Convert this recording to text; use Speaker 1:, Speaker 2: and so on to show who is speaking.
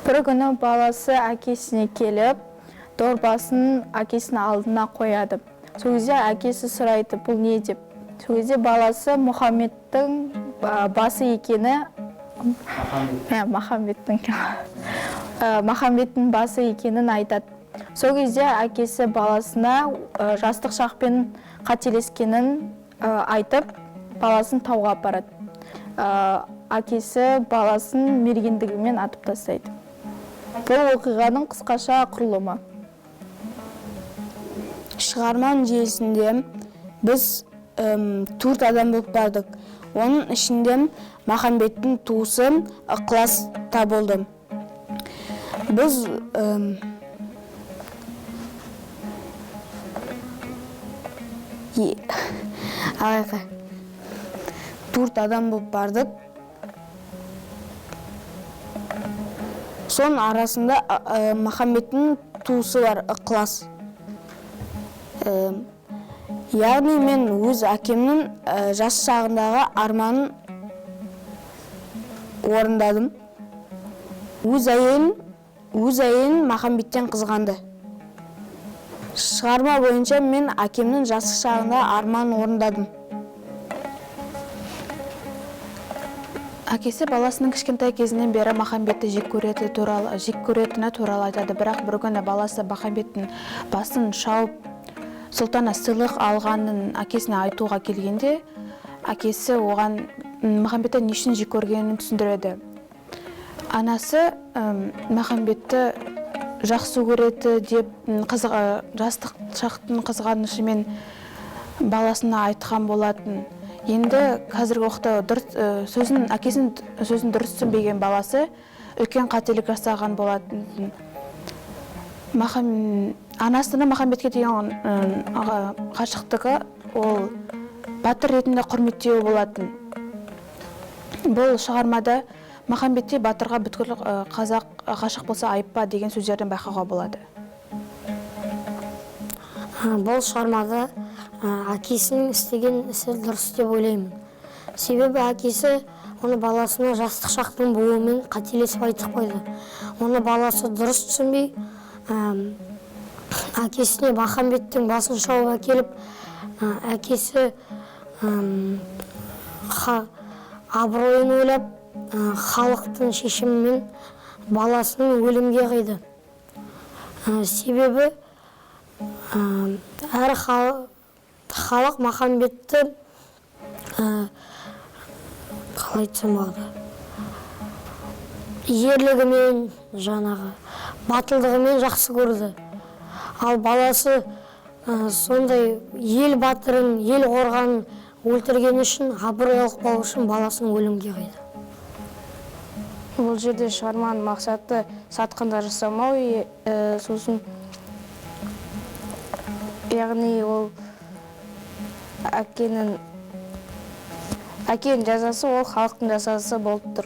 Speaker 1: Бір күні баласы әкесіне келіп, дорбасын әкесінің алдына қояды. Сол кезде әкесі сұрайды, бұл не деп. Сол кезде баласы Мұхаммедтің басы екені, Махамбеттің басы екенін айтады. Сол кезде әкесі баласына жастық шақпен қателескенін айтып, баласын тауға апарады. Әкесі баласын мергендігімен атып тастайды. Бұл оқиғаның қысқаша құрылымы.
Speaker 2: Шығарманың желісінде біз 4 адам болып бардық. Оның ішінде Махамбеттің туысы ықыласта болды. Біз 4 адам болып бардық. Соның арасында Махамбеттің туысы бар, ықылас. Яғни мен өз әкемнің жас шағындағы арманын орындадым. Өз әйелін Махамбеттен қызғанды. Шығарма бойынша мен әкемнің жас шағында арманын орындадым.
Speaker 3: Әкесі баласының кішкентай кезінен бері Махамбетті жек көретіні туралы айтады. Бірақ бір күні баласы Махамбеттің басын шауып, сұлтаннан сыйлық алғанын әкесіне айтуға келгенде, әкесі оған Махамбетті не үшін жек көргенін түсіндіреді. Анасы Махамбетті жақсы көреді деп жастық шақтың қызғанышымен баласына айтқан болатын. Енді қазіргі уақытта әкесінің сөзін дұрыс түсінбеген баласы үлкен қателік жасаған болатын. Анасының Махамбетке деген ғашықтығы ол батыр ретінде құрметтеуі болатын. Бұл шығармада Махамбетте батырға бүткіл қазақ ғашық болса айыппа деген сөздерден байқауға болады.
Speaker 4: Бұл шығармада әкесінің істеген ісі дұрыс деп ойлаймын. Себебі әкесі оны баласына жастық шақтың болуымен қателесіп айтып қойды. Оны баласы дұрыс түсінбей, әкесіне Махамбеттің басын шауып әкеліп, әкесі абыройын ойлап, халықтың шешімімен баласының өлімге қиды. Себебі әр халық Махамбетті қалай айтсам болады, ерлігімен, батылдығымен жақсы көрді. Ал баласы сондай ел батырын, ел қорғанын өлтірген үшін, абырой алып үшін баласының өлімге қиды.
Speaker 2: Бұл жерде шығарманың мақсаты сатқында жасамау, сосын яғни ол әкенің жазасы ол халықтың жазасы болып тұр.